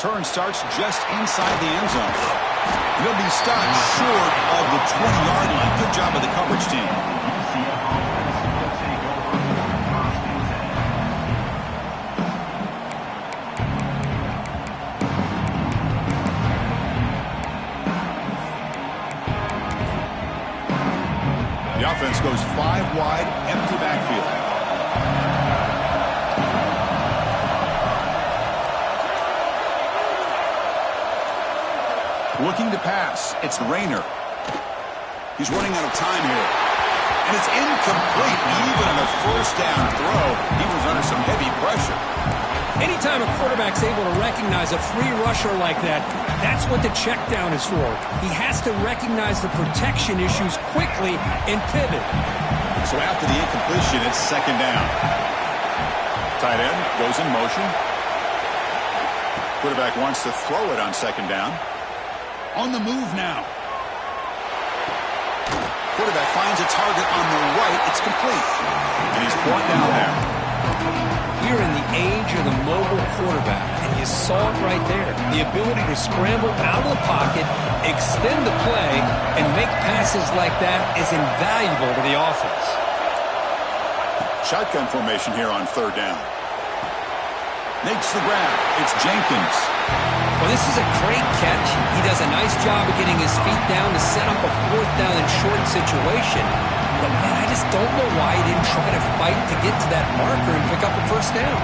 return starts just inside the end zone. He'll be stopped short of the 20-yard line. Good job of the coverage team. The offense goes 5 wide, empty backfield. Looking to pass. It's Rayner. He's running out of time here. And it's incomplete. Even on a first down throw, he was under some heavy pressure. Anytime a quarterback's able to recognize a free rusher like that, that's what the check down is for. He has to recognize the protection issues quickly and pivot. So after the incompletion, it's second down. Tight end goes in motion. Quarterback wants to throw it on second down. On the move now. Quarterback finds a target on the right. It's complete. And he's brought down there. We're in the age of the mobile quarterback, and you saw it right there. The ability to scramble out of the pocket, extend the play, and make passes like that is invaluable to the offense. Shotgun formation here on third down. Makes the grab. It's Jenkins. Well, this is a great catch. He does a nice job of getting his feet down to set up a fourth down and short situation. But, man, I just don't know why he didn't try to fight to get to that marker and pick up a first down.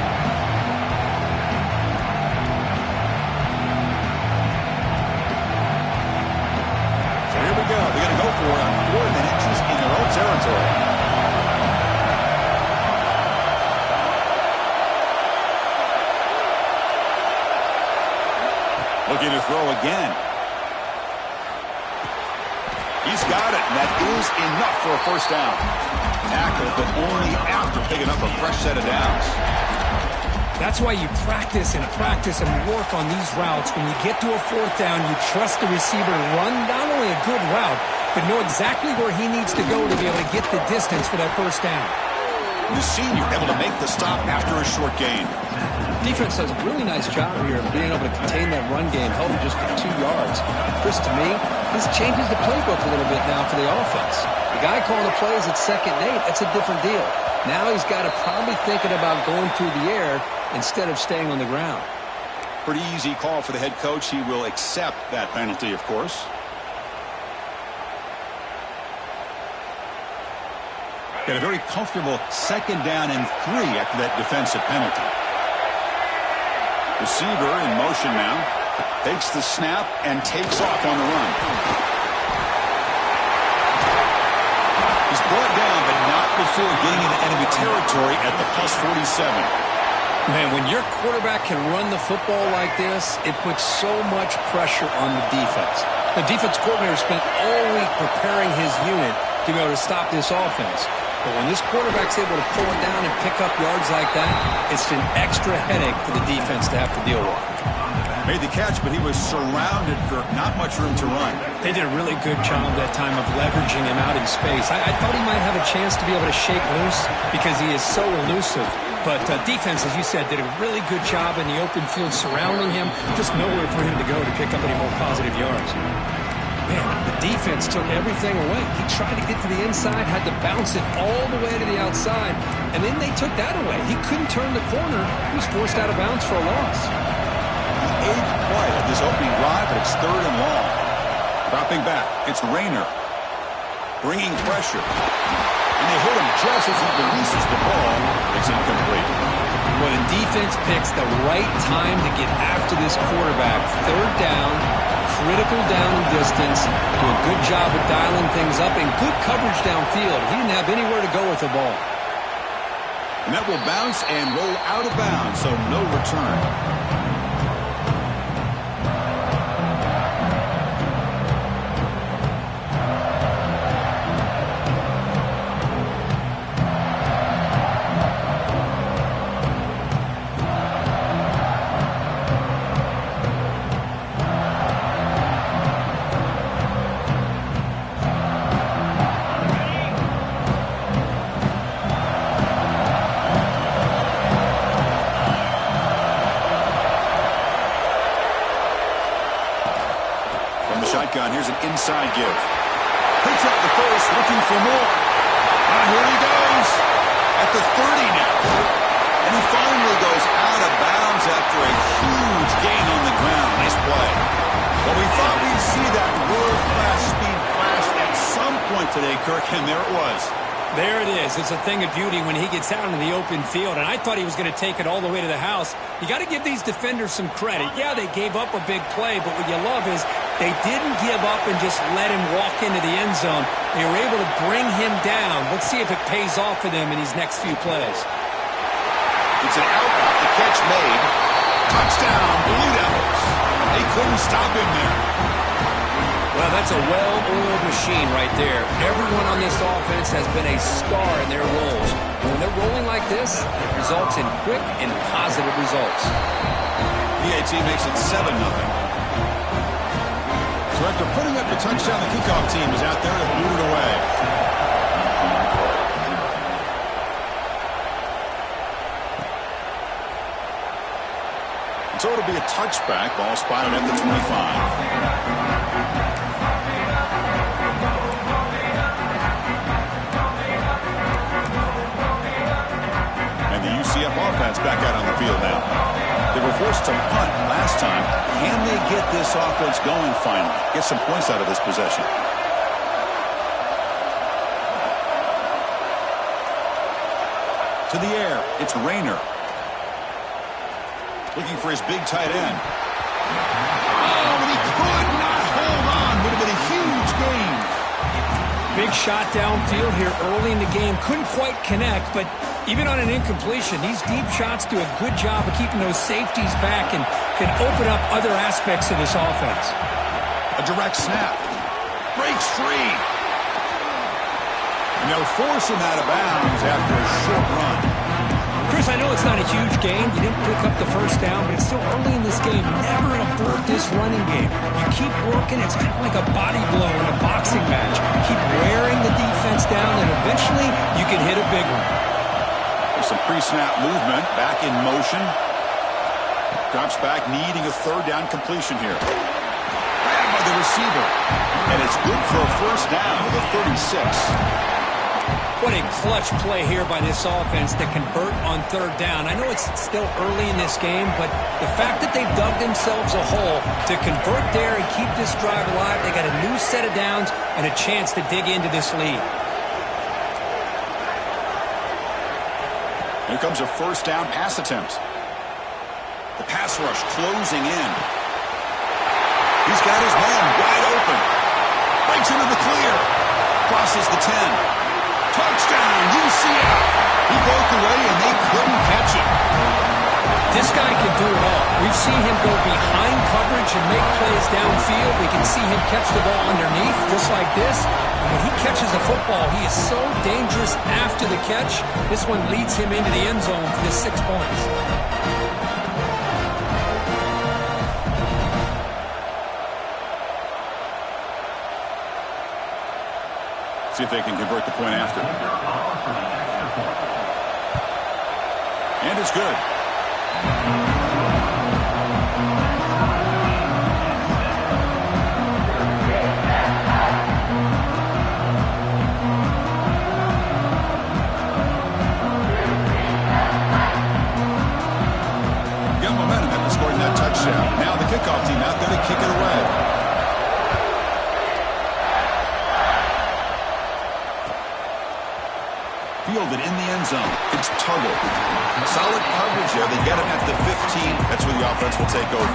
So here we go. They're going to go for it on 4th and inches in their own territory. Looking to throw again. He's got it, and that is enough for a first down. Tackle, but only after picking up a fresh set of downs. That's why you practice and practice and work on these routes. When you get to a fourth down, you trust the receiver to run not only a good route, but know exactly where he needs to go to be able to get the distance for that first down. The senior able to make the stop after a short gain. Defense does a really nice job here of being able to contain that run game, held it just for 2 yards. Chris, to me, this changes the playbook a little bit now for the offense. The guy calling the plays at 2nd and 8, that's a different deal. Now he's got to probably thinking about going through the air instead of staying on the ground. Pretty easy call for the head coach. He will accept that penalty, of course. Got a very comfortable 2nd down and 3 after that defensive penalty. Receiver in motion now. Takes the snap and takes off on the run. He's brought down, but not before getting into enemy territory at the +47. Man, when your quarterback can run the football like this, it puts so much pressure on the defense. The defense coordinator spent all week preparing his unit to be able to stop this offense. But when this quarterback's able to pull it down and pick up yards like that, it's an extra headache for the defense to have to deal with. Made the catch, but he was surrounded for not much room to run. They did a really good job that time of leveraging him out in space. I thought he might have a chance to be able to shake loose because he is so elusive. But defense, as you said, did a really good job in the open field surrounding him. Just nowhere for him to go to pick up any more positive yards. Man, the defense took everything away. He tried to get to the inside, had to bounce it all the way to the outside, and then they took that away. He couldn't turn the corner. He was forced out of bounds for a loss. The 8th play of this opening drive, but it's 3rd and long. Dropping back, it's Rayner. Bringing pressure. And they hit him just as he releases the ball. It's incomplete. Well, the defense picks the right time to get after this quarterback. 3rd down. Critical down and distance, do a good job of dialing things up, and good coverage downfield. He didn't have anywhere to go with the ball. And that will bounce and roll out of bounds, so no return. From the shotgun, here's an inside give. Picks up the first, looking for more. Here he goes at the 30 now. And he finally goes out of bounds after a huge gain on the ground. Nice play. Well, we thought we'd see that world-class speed flash at some point today, Kirk, and there it was. There it is. It's a thing of beauty when he gets out in the open field, and I thought he was going to take it all the way to the house. You got to give these defenders some credit. Yeah, they gave up a big play, but what you love is they didn't give up and just let him walk into the end zone. They were able to bring him down. Let's see if it pays off for them in these next few plays. It's an out route. The catch made. Touchdown, Blue Devils. They couldn't stop him there. Well, that's a well-oiled machine right there. Everyone on this offense has been a star in their roles. And when they're rolling like this, it results in quick and positive results. PAT makes it 7-0. So after putting up the touchdown, the kickoff team is out there to boot it away. So it'll be a touchback. Ball spotted at the 25. UCF offense back out on the field now. They were forced to punt last time. Can they get this offense going finally? Get some points out of this possession. To the air. It's Rayner. Looking for his big tight end. Oh, and he could not hold on. Would have been a huge gain. Big shot downfield here early in the game. Couldn't quite connect, but even on an incompletion, these deep shots do a good job of keeping those safeties back and can open up other aspects of this offense. A direct snap. Breaks free. And they'll force him out of bounds after a short run. Chris, I know it's not a huge gain. You didn't pick up the first down, but it's still early in this game. Never abort this running game. You keep working. It's kind of like a body blow in a boxing match. Keep wearing the defense down, and eventually you can hit a big one. There's some pre-snap movement. Back in motion. Drops back, needing a third down completion here. Grabbed by the receiver. And it's good for a first down to the 36. What a clutch play here by this offense to convert on third down. I know it's still early in this game, but the fact that they've dug themselves a hole to convert there and keep this drive alive, they got a new set of downs and a chance to dig into this lead. Here comes a first down pass attempt. The pass rush closing in. He's got his man wide open. Breaks into the clear. Crosses the 10. Touchdown, UCF. He broke away and they couldn't catch him. This guy can do it all. We've seen him go behind coverage and make plays downfield. We can see him catch the ball underneath just like this. And when he catches the football, he is so dangerous after the catch. This one leads him into the end zone for the 6 points. See if they can convert the point after. And it's good. Got momentum after scoring that touchdown. Now the kickoff team out there to kick it away. Fielded in the end zone. It's Tuggle. Solid coverage there. They get him at the 15. That's where the offense will take over.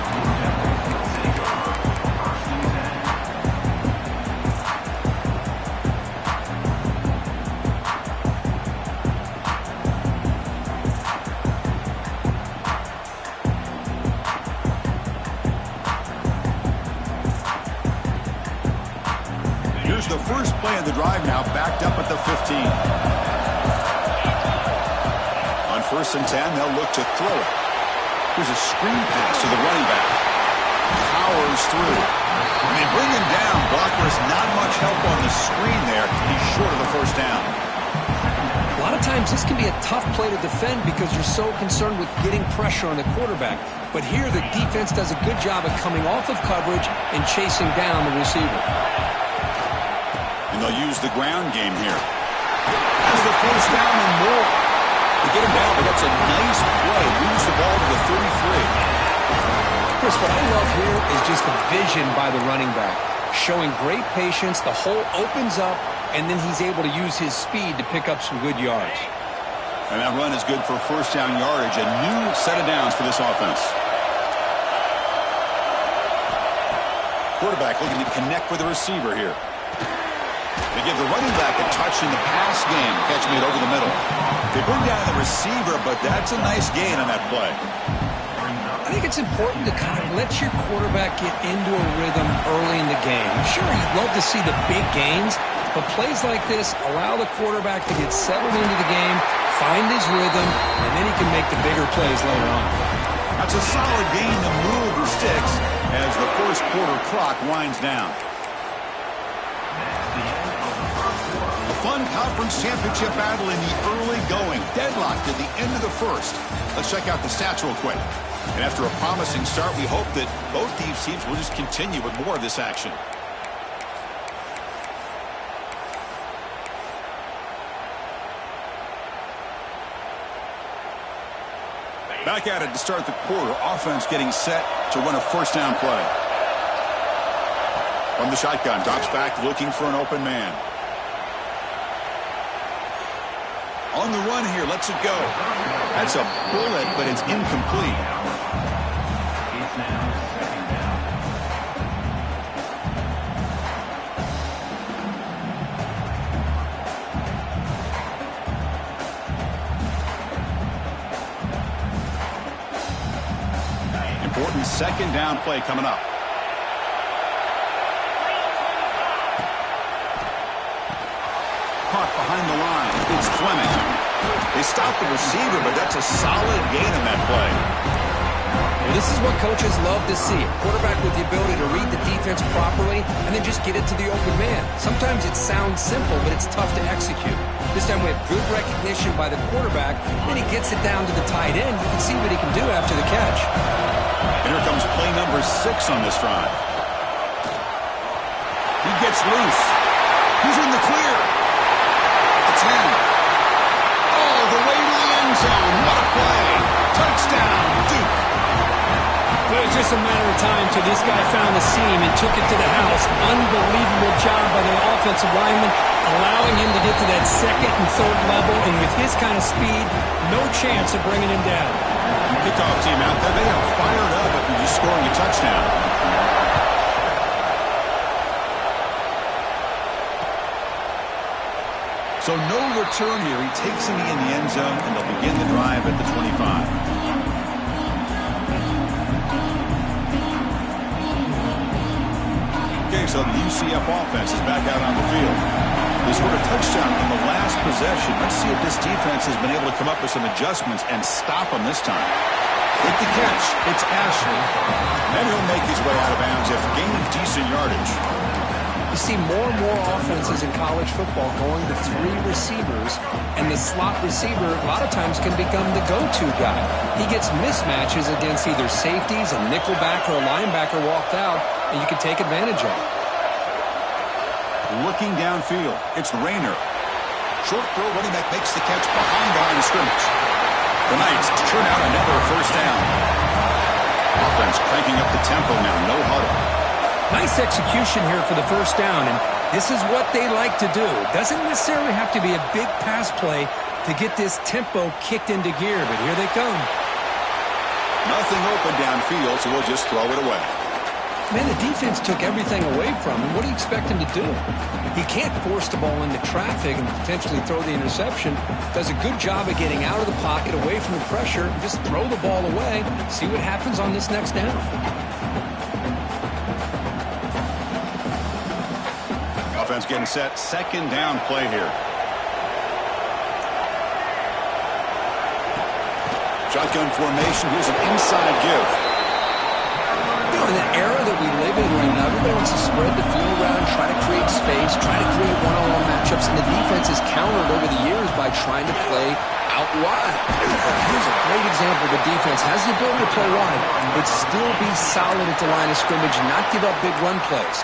Here's the first play of the drive now, backed up at the 15. First and 10, they'll look to throw it. Here's a screen pass to the running back. Powers through. And they bring him down. Blockers not much help on the screen there. He's short of the first down. A lot of times this can be a tough play to defend because you're so concerned with getting pressure on the quarterback. But here the defense does a good job of coming off of coverage and chasing down the receiver. And they'll use the ground game here. Has the first down and more. They get him down, but that's a nice play. Moves the ball to the 33. Chris, what I love here is just the vision by the running back. Showing great patience, the hole opens up, and then he's able to use his speed to pick up some good yards. And that run is good for first down yardage. A new set of downs for this offense. Quarterback looking to connect with the receiver here. They give the running back a touch in the pass game, catching it over the middle. They bring down the receiver, but that's a nice gain on that play. I think it's important to kind of let your quarterback get into a rhythm early in the game. Sure, you'd love to see the big gains, but plays like this allow the quarterback to get settled into the game, find his rhythm, and then he can make the bigger plays later on. That's a solid gain to move the sticks as the first quarter clock winds down. A fun conference championship battle in the early going. Deadlocked at the end of the first. Let's check out the stats real quick. And after a promising start, we hope that both these teams will just continue with more of this action. Back at it to start the quarter. Offense getting set to run a first down play. From the shotgun, drops back looking for an open man. On the run here, lets it go. That's a bullet, but it's incomplete. Important second down play coming up. Caught behind the line. It's Fleming. They stop the receiver, but that's a solid gain on that play. Well, this is what coaches love to see. A quarterback with the ability to read the defense properly and then just get it to the open man. Sometimes it sounds simple, but it's tough to execute. This time we have good recognition by the quarterback, and he gets it down to the tight end. You can see what he can do after the catch. And here comes play number 6 on this drive. He gets loose. He's in the clear. At the 10. All the way to the end zone. What a play. Touchdown, Duke. It was just a matter of time till this guy found the seam and took it to the house. Unbelievable job by the offensive lineman, allowing him to get to that second and third level. And with his kind of speed, no chance of bringing him down. Kickoff team out there, they are fired up after just scoring a touchdown. So no return here. He takes him in the end zone, and they'll begin the drive at the 25. Okay, so the UCF offense is back out on the field. They scored a touchdown on the last possession. Let's see if this defense has been able to come up with some adjustments and stop them this time. With the catch, it's Ashley. And he'll make his way out of bounds after gaining decent yardage. You see more and more offenses in college football going to 3 receivers, and the slot receiver a lot of times can become the go-to guy. He gets mismatches against either safeties, a nickelback, or a linebacker walked out, and you can take advantage of it. Looking downfield, it's Rayner. Short throw, running back makes the catch behind the line of scrimmage. The Knights turn out another first down. Offense cranking up the tempo now, no huddle. Nice execution here for the first down, and this is what they like to do. Doesn't necessarily have to be a big pass play to get this tempo kicked into gear, but here they come. Nothing open downfield, so we'll just throw it away. Man, the defense took everything away from him. What do you expect him to do? He can't force the ball into traffic and potentially throw the interception. Does a good job of getting out of the pocket, away from the pressure, and just throw the ball away. See what happens on this next down. Offense getting set. Second down play here. Shotgun formation. Here's an inside give. In the era that we live in right now, Everybody wants to spread the field around, try to create space, try to create one-on-one matchups, and the defense has countered over the years by trying to play out wide. Here's a great example. The defense has the ability to play wide, but still be solid at the line of scrimmage and not give up big run plays.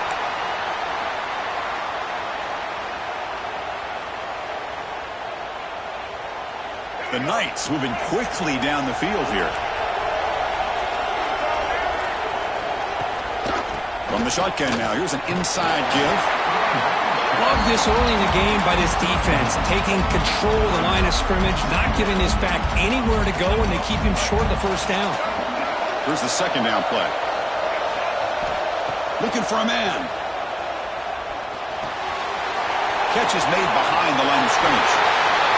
The Knights moving quickly down the field here. From the shotgun now, here's an inside give. Love this early in the game by this defense, taking control of the line of scrimmage, not giving this back anywhere to go, and they keep him short of the first down. Here's the second down play. Looking for a man. Catch is made behind the line of scrimmage.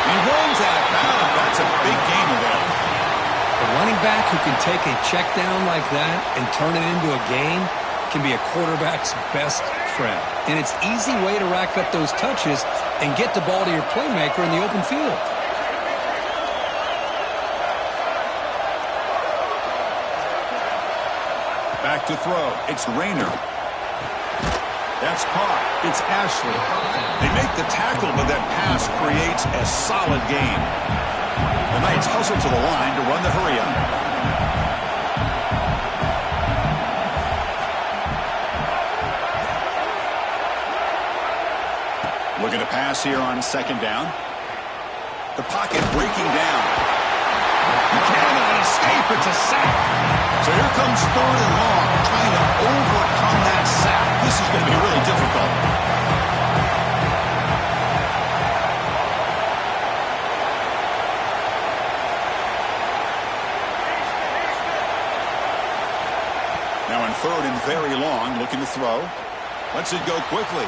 He runs out of bounds. That's a big gain of that. The running back who can take a check down like that and turn it into a gain can be a quarterback's best friend. And it's an easy way to rack up those touches and get the ball to your playmaker in the open field. Back to throw. It's Rayner. That's caught. It's Ashley. They make the tackle, but that pass creates a solid gain. The Knights hustle to the line to run the hurry-up. Looking to pass here on second down. The pocket breaking down. Cannot escape. It's a sack. So here comes third and long, trying to overcome that sack. This is going to be really difficult. Now in third and very long, looking to throw. Lets it go quickly.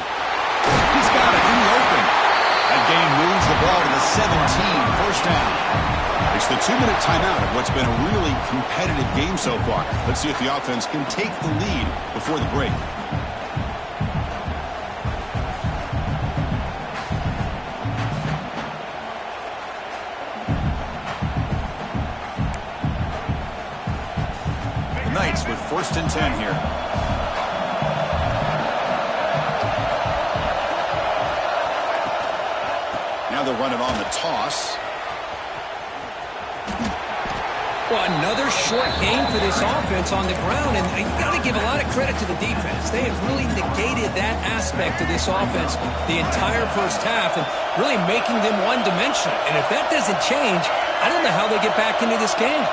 He's got it in the open. That game moves the ball to the 17, first down. It's the 2-minute timeout of what's been a really competitive game so far. Let's see if the offense can take the lead before the break. The Knights with 1st and 10 here. Now they'll run it on the toss. Well, another short game for this offense on the ground, and you got to give a lot of credit to the defense. They have really negated that aspect of this offense the entire first half and really making them one-dimensional. And if that doesn't change, I don't know how they get back into this game.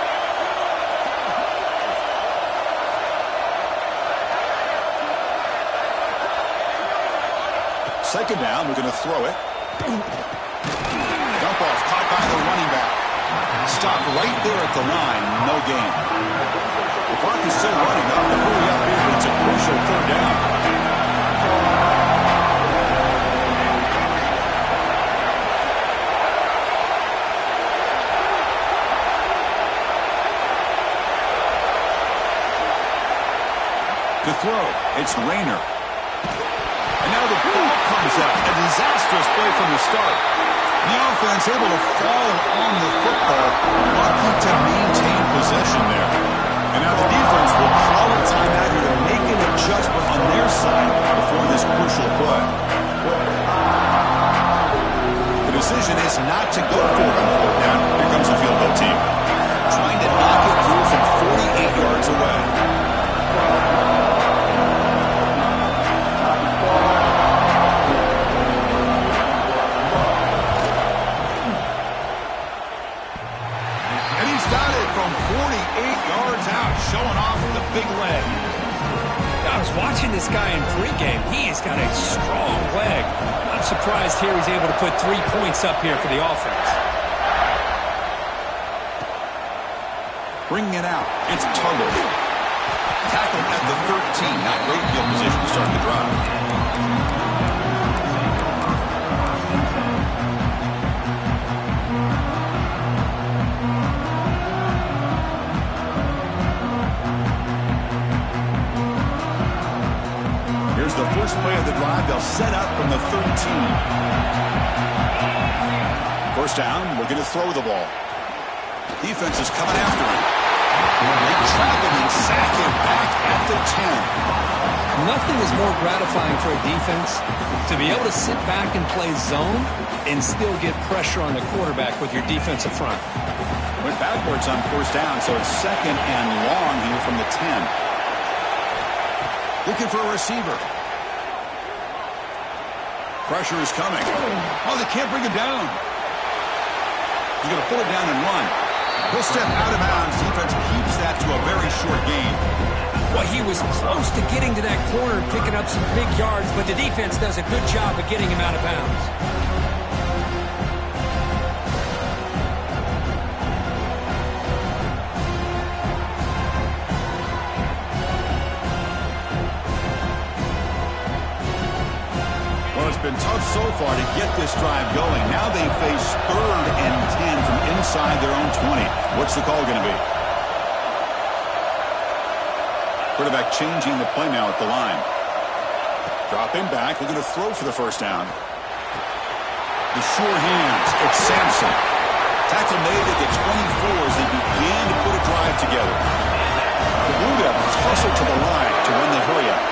Second down, we're going to throw it. Dump off caught by the running back. Stop right there at the line, no gain. The clock is still running up. The hurry up here. It's a crucial third down. To throw, it's Rayner. And now the ball comes out. A disastrous play from the start. The offense able to fall on the football, lucky to maintain possession there. And now the defense will call a timeout here to make an adjustment on their side before this crucial play. The decision is not to go for it on 4th down. Here comes the field goal team. Trying to knock it through from 48 yards away. Showing off the big leg. I was watching this guy in pregame. He has got a strong leg. I'm surprised here he's able to put 3 points up here for the offense. Bringing it out. It's Tuttle. Tackled at the 13. Not great field position to start the drive. The first play of the drive, they'll set up from the 13. First down, looking to throw the ball. Defense is coming after him. They trap him and sack him back at the 10. Nothing is more gratifying for a defense to be able to sit back and play zone and still get pressure on the quarterback with your defensive front. Went backwards on first down, so it's second and long here from the 10. Looking for a receiver. Pressure is coming. Oh, they can't bring him down. He's going to pull it down and run. He'll step out of bounds. Defense keeps that to a very short gain. Well, he was close to getting to that corner and picking up some big yards, but the defense does a good job of getting him out of bounds. Well, it's been tough so far to get this drive going. Now they face 3rd and 10 from inside their own 20. What's the call going to be? Quarterback changing the play now at the line. Dropping back, looking to throw for the first down. The sure hands, it's Sampson. Tackle made at the 24 as they began to put a drive together. The Blue Devils hustle to the line to run the hurry up.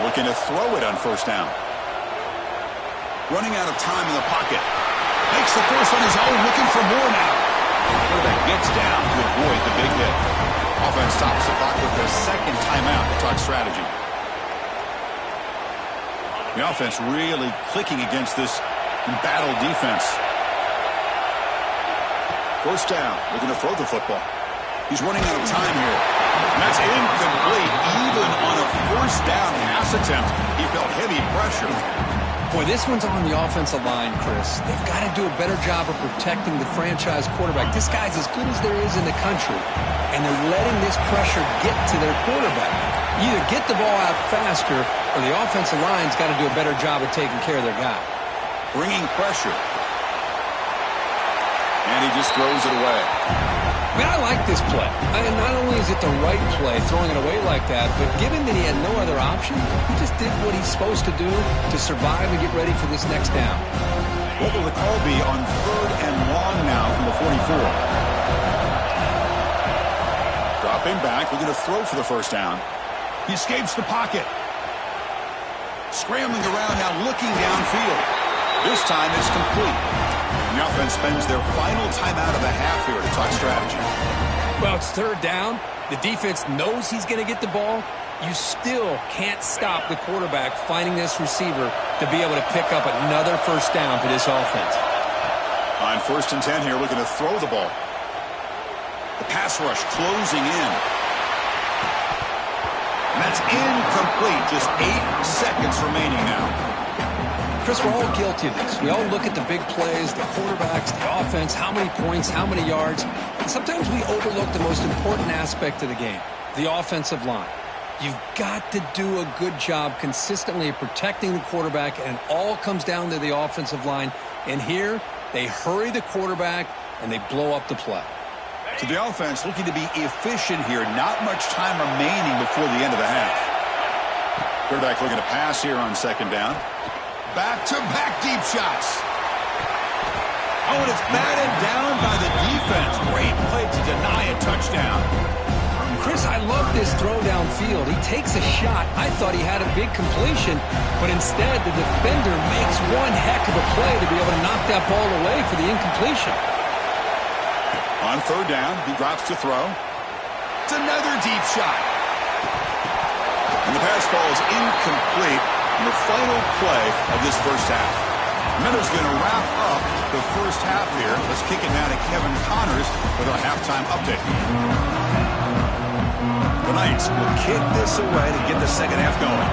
Looking to throw it on first down. Running out of time in the pocket. Makes the first on his own, looking for more now. Quarterback gets down to avoid the big hit. Offense stops the clock with their second timeout to talk strategy. The offense really clicking against this embattled defense. First down, looking to throw the football. He's running out of time here. And that's incomplete. Even on a first down pass attempt, he felt heavy pressure. Boy, this one's on the offensive line, Chris. They've got to do a better job of protecting the franchise quarterback. This guy's as good as there is in the country, and they're letting this pressure get to their quarterback. You either get the ball out faster, or the offensive line's got to do a better job of taking care of their guy. Bringing pressure. And he just throws it away. I mean, I like this play. Not only is it the right play, throwing it away like that, but given that he had no other option, he just did what he's supposed to do to survive and get ready for this next down. What will the call be on 3rd and long now from the 44? Dropping back, looking to throw for the first down. He escapes the pocket. Scrambling around now, looking downfield. This time it's complete. The offense spends their final timeout of the half here to talk strategy. Well, it's 3rd down. The defense knows he's going to get the ball. You still can't stop the quarterback finding this receiver to be able to pick up another first down for this offense. On 1st and 10 here, looking to throw the ball. The pass rush closing in. And that's incomplete. Just 8 seconds remaining now. Chris, we're all guilty of this. We all look at the big plays, the quarterbacks, the offense, how many points, how many yards. And sometimes we overlook the most important aspect of the game, the offensive line. You've got to do a good job consistently of protecting the quarterback, and it all comes down to the offensive line. And here, they hurry the quarterback, and they blow up the play. So the offense looking to be efficient here. Not much time remaining before the end of the half. Quarterback looking to pass here on 2nd down. Back-to-back deep shots. Oh, and it's batted down by the defense. Great play to deny a touchdown. Chris, I love this throw downfield. He takes a shot. I thought he had a big completion, but instead the defender makes one heck of a play to be able to knock that ball away for the incompletion. On 3rd down, he drops to throw. It's another deep shot. And the pass ball is incomplete in the final play of this first half. Meadows going to wrap up the first half here. Let's kick it now to Kevin Connors with our halftime update. The Knights will kick this away to get the second half going.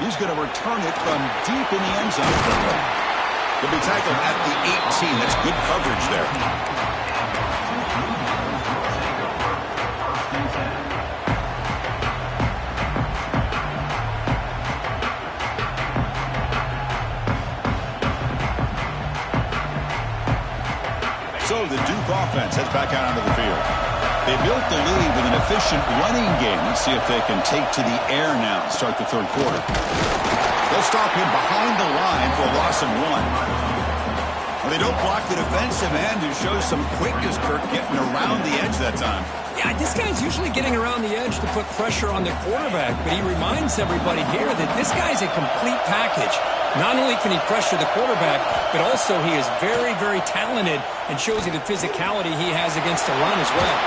He's going to return it from deep in the end zone. He'll be tackled at the 18. That's good coverage there. So the Duke offense heads back out onto the field. They built the lead with an efficient running game. Let's see if they can take to the air now to start the 3rd quarter. They'll stop him behind the line for a loss of 1. Well, they don't block the defensive end, who shows some quickness, Kirk, getting around the edge that time. Yeah, this guy's usually getting around the edge to put pressure on the quarterback, but he reminds everybody here that this guy's a complete package. Not only can he pressure the quarterback, but also he is very, very talented and shows you the physicality he has against the run as well.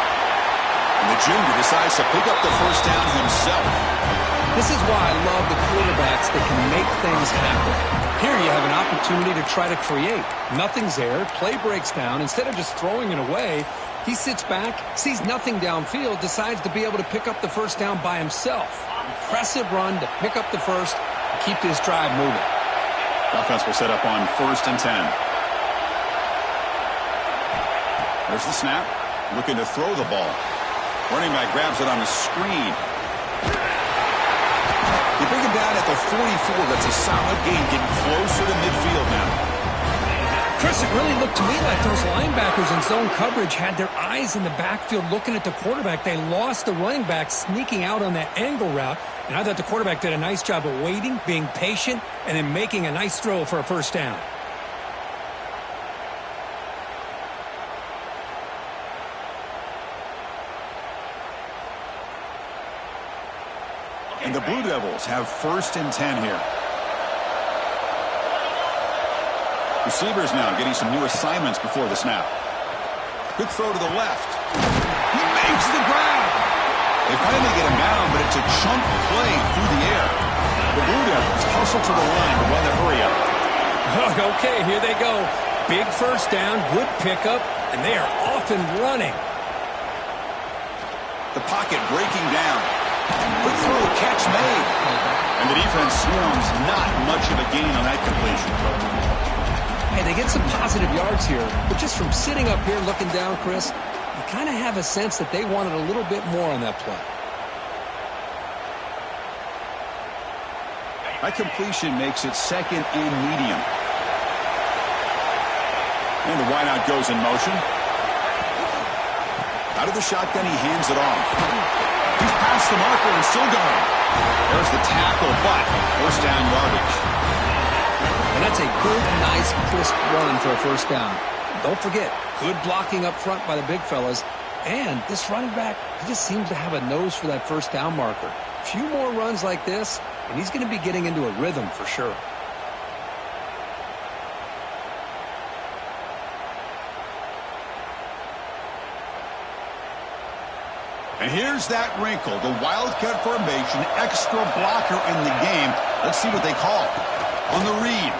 And the junior decides to pick up the first down himself. This is why I love the quarterbacks that can make things happen. Here you have an opportunity to try to create. Nothing's there. Play breaks down. Instead of just throwing it away, he sits back, sees nothing downfield, decides to be able to pick up the first down by himself. Impressive run to pick up the first and keep this drive moving. Offense will set up on 1st and 10. There's the snap. Looking to throw the ball. Running back grabs it on the screen. They bring him down at the 44. That's a solid gain, getting closer to midfield now. Chris, it really looked to me like those linebackers in zone coverage had their eyes in the backfield looking at the quarterback. They lost the running back sneaking out on that angle route, and I thought the quarterback did a nice job of waiting, being patient, and then making a nice throw for a first down. And the Blue Devils have 1st and 10 here. Receivers now getting some new assignments before the snap. Quick throw to the left. He makes the grab. They finally get him down, but it's a chunk play through the air. The Blue Devils hustle to the line to run the hurry up. Okay, here they go. Big first down, good pickup, and they are off and running. The pocket breaking down. Quick throw, catch made. And the defense swarms, not much of a gain on that completion. Hey, they get some positive yards here, but just from sitting up here looking down, Chris, you kind of have a sense that they wanted a little bit more on that play. That completion makes it 2nd and medium. And the wideout goes in motion. Out of the shotgun, he hands it off. He's past the marker and still going. There's the tackle, but first down yardage. And that's a good, nice, crisp run for a first down. Don't forget, good blocking up front by the big fellas. And this running back, he just seems to have a nose for that first down marker. A few more runs like this, and he's going to be getting into a rhythm for sure. And here's that wrinkle, the Wildcat formation, extra blocker in the game. Let's see what they call. On the read.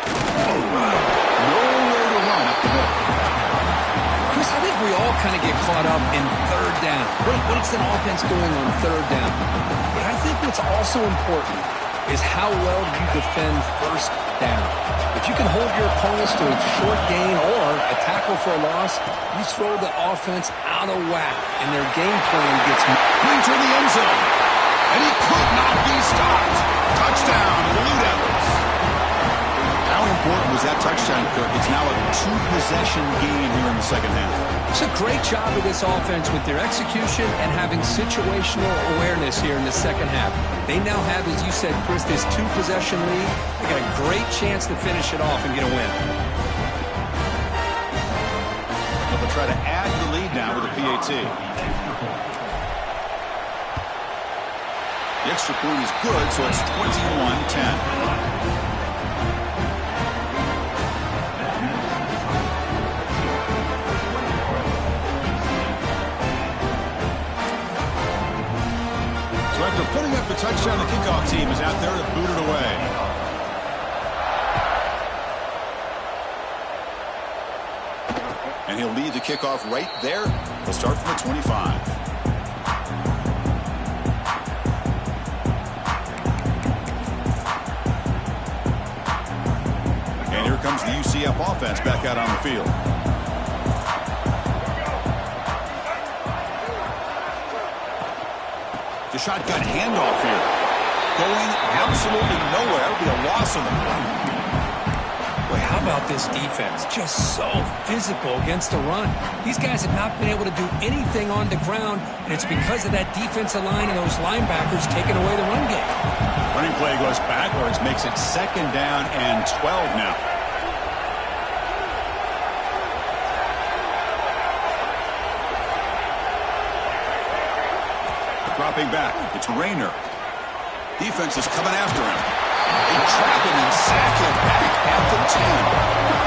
Nowhere to run up the middle. Chris, I think we all kind of get caught up in third down. What is an offense doing on third down? But I think what's also important is how well you defend first down. If you can hold your opponents to a short gain or a tackle for a loss, you throw the offense out of whack, and their game plan gets into the end zone. And he could not be stopped. Touchdown, Blue Devils. How important was that touchdown, Kirk? It's now a 2-possession game here in the second half. It's a great job of this offense with their execution and having situational awareness here in the second half. They now have, as you said, Chris, this 2-possession lead. They got a great chance to finish it off and get a win. They'll try to add the lead now with a PAT. The extra point is good, so it's 21-10. After putting up the touchdown, the kickoff team is out there to boot it away. And he'll lead the kickoff right there. He'll start from the 25. And here comes the UCF offense back out on the field. The shotgun handoff here. Going absolutely nowhere. It'll be a loss on the play. Boy, how about this defense? Just so physical against the run. These guys have not been able to do anything on the ground, and it's because of that defensive line and those linebackers taking away the run game. Running play goes backwards, makes it 2nd down and 12 now. Dropping back, it's Rayner. Defense is coming after him. They trap him and sack him back at the 10.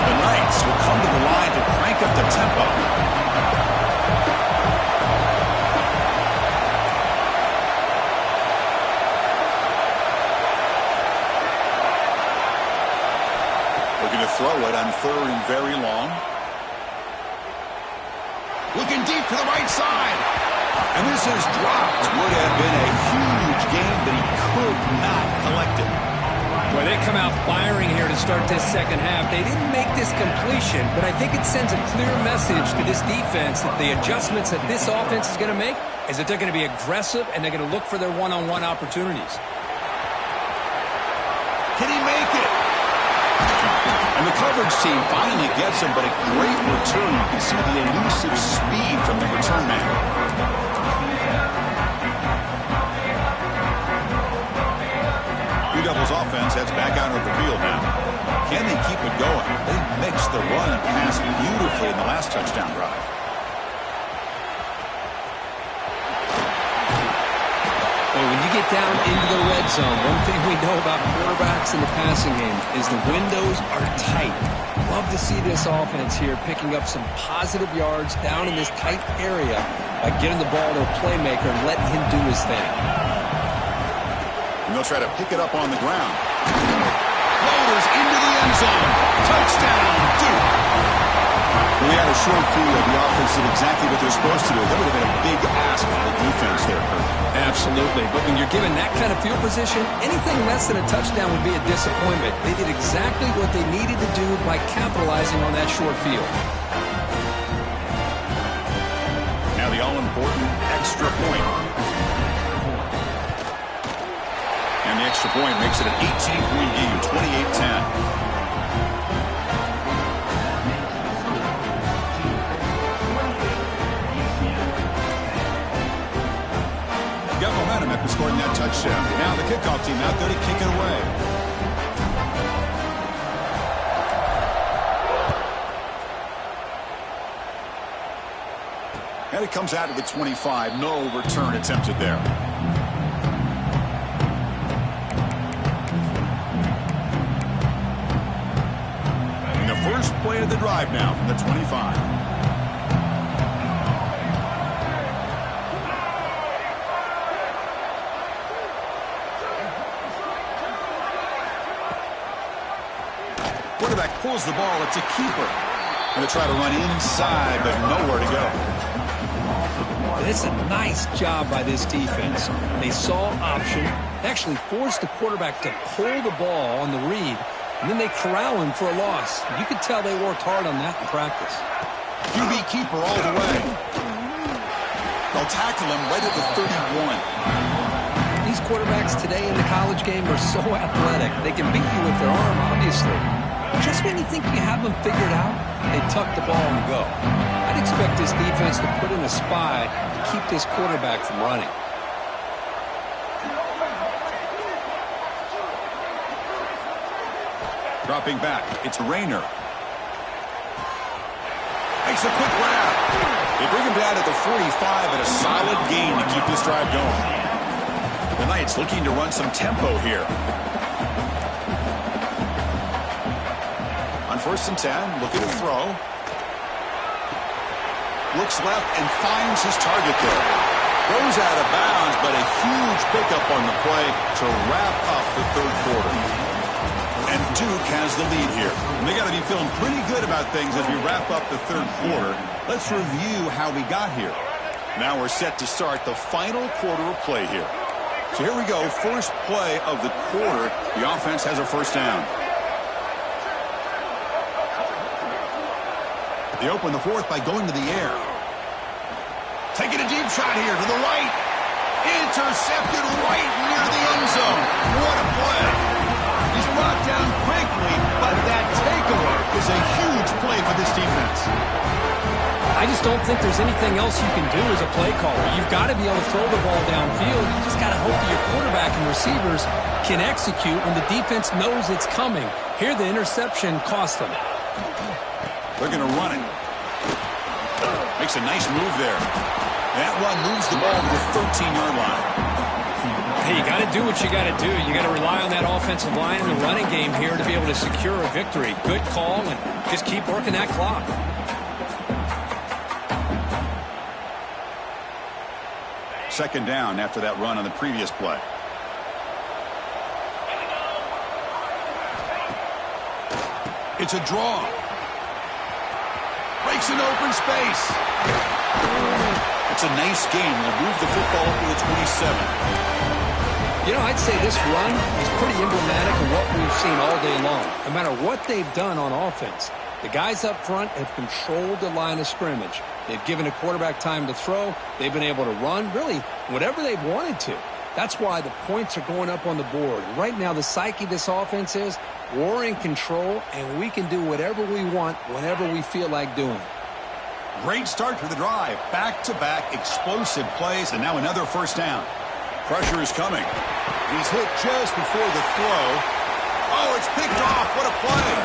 The Knights will come to the line to crank up the tempo. Looking to throw it on 3rd and very long. Looking deep to the right side. And this is dropped. Would have been a huge game, but he could not collect it. Well, they come out firing here to start this second half. They didn't make this completion, but I think it sends a clear message to this defense that the adjustments that this offense is going to make is that they're going to be aggressive and they're going to look for their one-on-one opportunities. Can he make it? And the coverage team finally gets him, but a great return. You can see the elusive speed from the return man. Blue Devils offense heads back out of the field now. Can they keep it going? They mixed the run and pass beautifully in the last touchdown drive. Well, when you get down into the red zone, one thing we know about quarterbacks in the passing game is the windows are tight. Love to see this offense here picking up some positive yards down in this tight area by getting the ball to a playmaker and letting him do his thing. And they'll try to pick it up on the ground. Floaters into the end zone. Touchdown, Duke. We had a short field. The offense did exactly what they're supposed to do. That would have been a big ask for the defense there, Kurt. Absolutely. But when you're given that kind of field position, anything less than a touchdown would be a disappointment. They did exactly what they needed to do by capitalizing on that short field. Now the all-important extra point. And the extra point makes it an 18-point game, 28-10. Got momentum after scoring that touchdown. Now the kickoff team out there to kick it away. And it comes out of the 25. No return attempted there. And the first play of the drive now from the 25. Quarterback pulls the ball. It's a keeper. Going to try to run inside, but nowhere to go. It's a nice job by this defense. They saw option, actually forced the quarterback to pull the ball on the read, and then they corral him for a loss. You could tell they worked hard on that in practice. QB keeper all the way. They'll tackle him right at the 31. These quarterbacks today in the college game are so athletic. They can beat you with their arm, obviously. Just when you think you have them figured out, they tuck the ball and go. I'd expect this defense to put in a spy to keep this quarterback from running. Dropping back, it's Rayner. Makes a quick grab. They bring him down at the 45 and a solid gain to keep this drive going. The Knights looking to run some tempo here. On 1st and 10, looking to throw. Looks left and finds his target there. Goes out of bounds, but a huge pickup on the play to wrap up the 3rd quarter. And Duke has the lead here. And they got to be feeling pretty good about things as we wrap up the 3rd quarter. Let's review how we got here. Now we're set to start the final quarter of play here. So here we go, first play of the quarter. The offense has a 1st down. They open the 4th by going to the air. Taking a deep shot here to the right. Intercepted right near the end zone. What a play. He's brought down quickly, but that takeaway is a huge play for this defense. I just don't think there's anything else you can do as a play caller. You've got to be able to throw the ball downfield. You just got to hope that your quarterback and receivers can execute when the defense knows it's coming. Here the interception cost them. They're going to run it. Makes a nice move there. That run moves the ball to the 13-yard line. Hey, you got to do what you got to do. You got to rely on that offensive line and the running game here to be able to secure a victory. Good call, and just keep working that clock. Second down after that run on the previous play. It's a draw. Breaks an open space. It's a nice gain. Will move the football to the 27. You know, I'd say this run is pretty emblematic of what we've seen all day long. No matter what they've done on offense, the guys up front have controlled the line of scrimmage. They've given a quarterback time to throw. They've been able to run, really, whatever they've wanted to. That's why the points are going up on the board. Right now, the psyche of this offense is we're in control, and we can do whatever we want whenever we feel like doing it. Great start to the drive. Back-to-back explosive plays, and now another first down. Pressure is coming. He's hit just before the throw. Oh, it's picked off. What a play.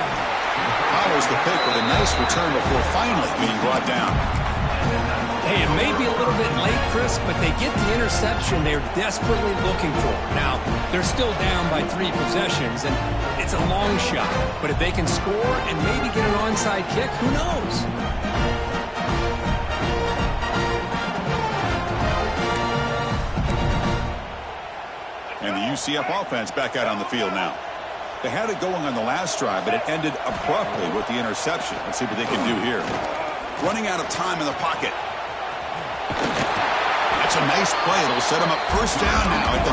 Follows the pick with a nice return before finally being brought down. Hey, it may be a little bit late, Chris, but they get the interception they're desperately looking for. Now, they're still down by 3 possessions, and it's a long shot. But if they can score and maybe get an onside kick, who knows? And the UCF offense back out on the field now. They had it going on the last drive, but it ended abruptly with the interception. Let's see what they can do here. Running out of time in the pocket. That's a nice play. It'll set them up first down now at the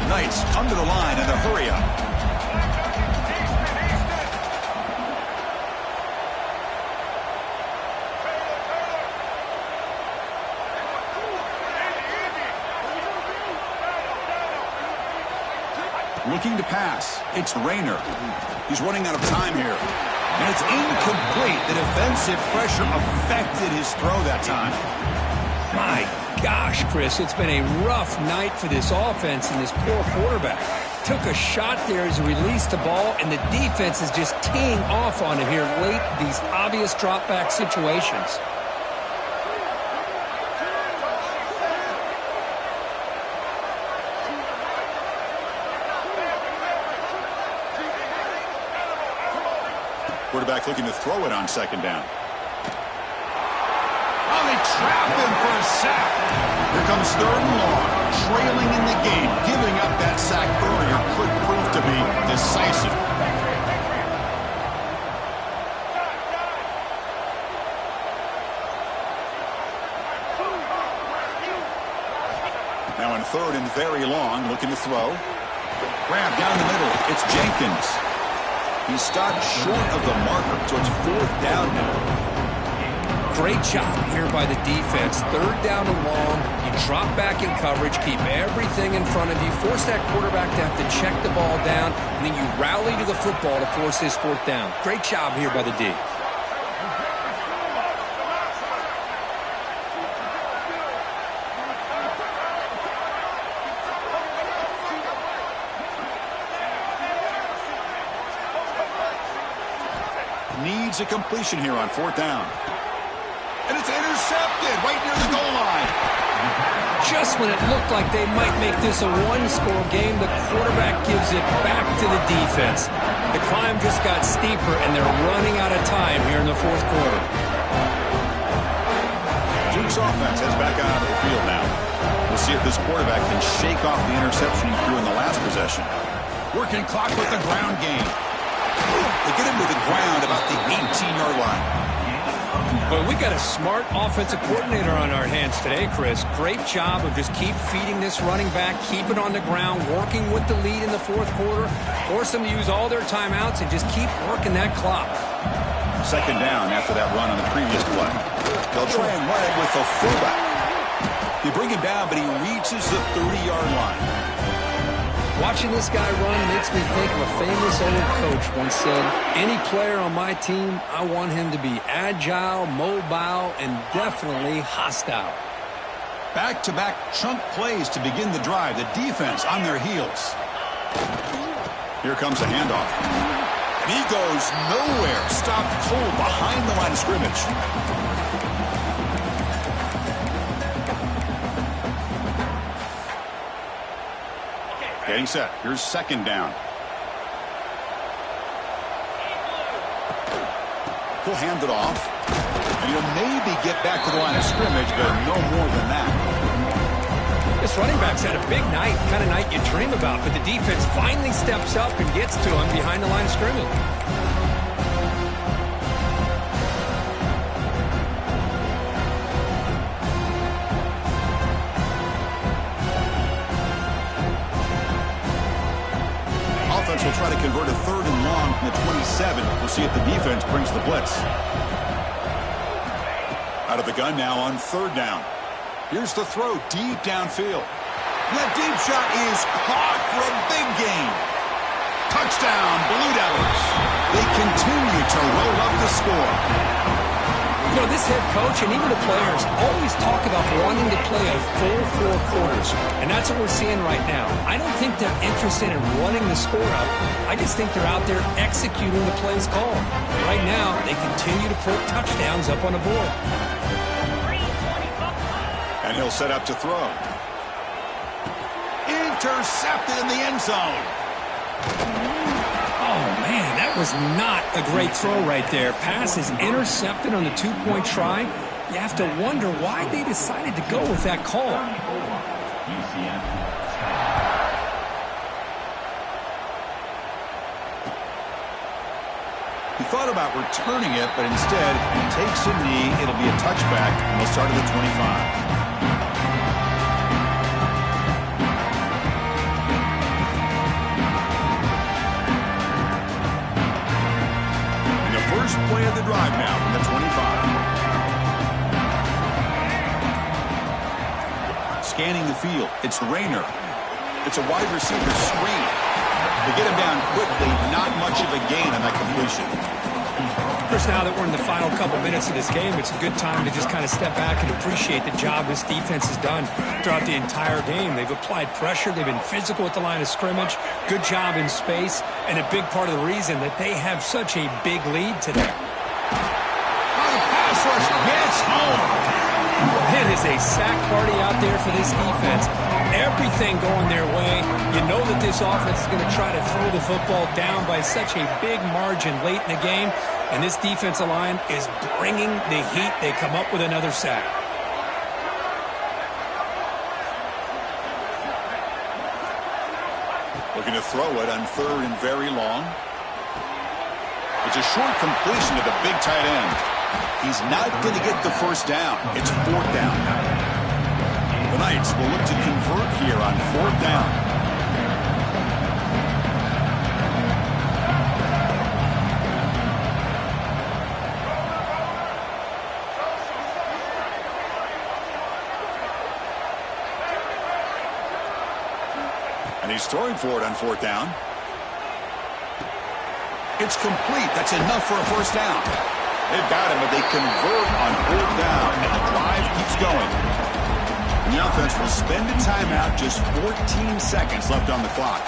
12. Knights come to the line in a hurry up. Looking to pass. It's Rayner. He's running out of time here. And it's incomplete. The defensive pressure affected his throw that time. My gosh, Chris, it's been a rough night for this offense and this poor quarterback. Took a shot there as he released the ball, and the defense is just teeing off on it here late, these obvious drop-back situations. Quarterback looking to throw it on second down. Oh, they trap him for a sack. Here comes third and long. Trailing in the game. Giving up that sack earlier could prove to be decisive. Now in third and very long, looking to throw. Grab down the middle. It's Jenkins. He stopped short of the marker, so it's fourth down now. Great job here by the defense. Third down and long. You drop back in coverage, keep everything in front of you, force that quarterback to have to check the ball down, and then you rally to the football to force this fourth down. Great job here by the D. Needs a completion here on fourth down. And it's intercepted right near the goal line. Just when it looked like they might make this a one-score game, the quarterback gives it back to the defense. The climb just got steeper, and they're running out of time here in the fourth quarter. Duke's offense heads back out of the field now. We'll see if this quarterback can shake off the interception he threw in the last possession. Working clock with the ground game. They get him to the ground about the 18-yard line. But we got a smart offensive coordinator on our hands today, Chris. Great job of just keep feeding this running back, keep it on the ground, working with the lead in the fourth quarter, force them to use all their timeouts, and just keep working that clock. Second down after that run on the previous play. They'll try and run it with the fullback. They bring him down, but he reaches the 30-yard line. Watching this guy run makes me think of a famous old coach once said, any player on my team, I want him to be agile, mobile, and definitely hostile. Back-to-back chunk plays to begin the drive. The defense on their heels. Here comes a handoff. And he goes nowhere. Stopped cold behind the line of scrimmage. Getting set. Here's second down. He'll hand it off. And he'll maybe get back to the line of scrimmage, but no more than that. This running back's had a big night, kind of night you dream about, but the defense finally steps up and gets to him behind the line of scrimmage. Offense will try to convert a 3rd and long from the 27. We'll see if the defense brings the blitz. Out of the gun now on 3rd down. Here's the throw deep downfield. That deep shot is caught for a big gain. Touchdown, Blue Devils. They continue to roll up the score. You know, this head coach and even the players always talk about wanting to play a full 4 quarters, and that's what we're seeing right now. I don't think they're interested in running the score up. I just think they're out there executing the plays called. Right now, they continue to put touchdowns up on the board. And he'll set up to throw. Intercepted in the end zone. Oh, man, that was not a great throw right there. Pass is intercepted on the 2-point try. You have to wonder why they decided to go with that call. He thought about returning it, but instead he takes a knee. It'll be a touchback, and they'll start at the 25. First play of the drive now from the 25. Scanning the field. It's Rayner. It's a wide receiver screen. They get him down quickly. Not much of a gain on that completion. Of course, now that we're in the final couple minutes of this game, it's a good time to just kind of step back and appreciate the job this defense has done throughout the entire game. They've applied pressure. They've been physical at the line of scrimmage. Good job in space. And a big part of the reason that they have such a big lead today. Oh, the pass rush gets home. It is a sack party out there for this defense. Everything going their way. You know that this offense is going to try to throw the football down by such a big margin late in the game. And this defensive line is bringing the heat. They come up with another sack. Looking to throw it on 3rd and very long. It's a short completion to the big tight end. He's not going to get the first down. It's 4th down. The Knights will look to convert here on 4th down. And he's throwing for it on 4th down. It's complete. That's enough for a first down. They've got him, but they convert on 4th down, and the drive keeps going. And the offense will spend a timeout, just 14 seconds left on the clock.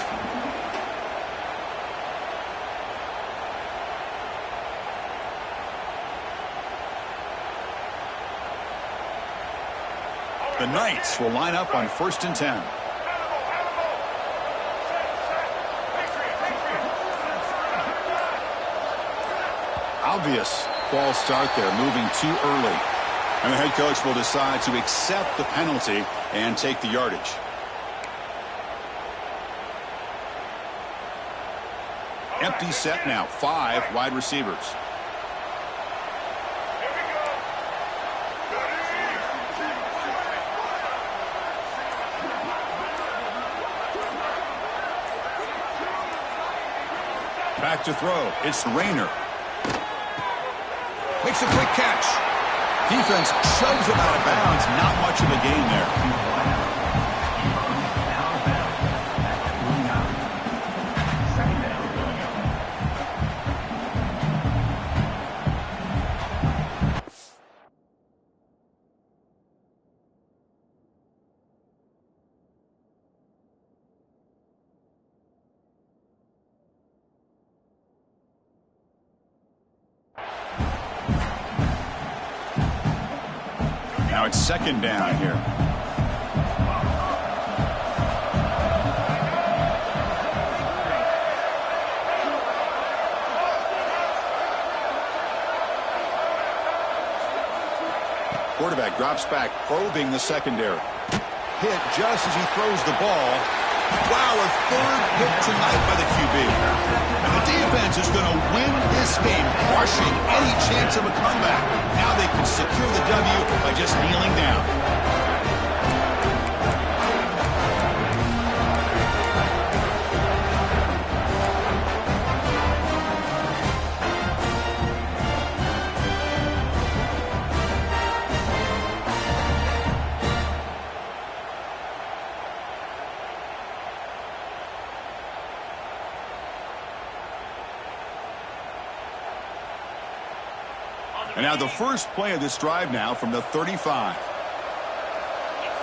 The Knights will line up on 1st and 10. Obvious false start there, moving too early. And the head coach will decide to accept the penalty and take the yardage. Empty set now, 5 wide receivers. Back to throw. It's Rayner. Makes a quick catch. Defense shoves him out of bounds. Not much of a gain there. Now it's 2nd down here. Quarterback drops back, probing the secondary. Hit just as he throws the ball. Wow, a third hit tonight by the QB. And the defense is going to win this game, crushing any chance of a comeback. Now they can secure the W by just kneeling down. And now the first play of this drive now from the 35.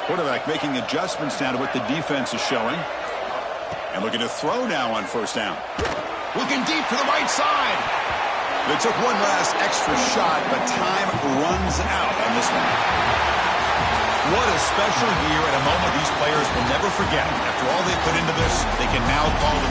Quarterback making adjustments now to what the defense is showing. And looking to throw now on first down. Looking deep to the right side. They took one last extra shot, but time runs out on this one. What a special year and a moment these players will never forget. After all they put into this, they can now call themselves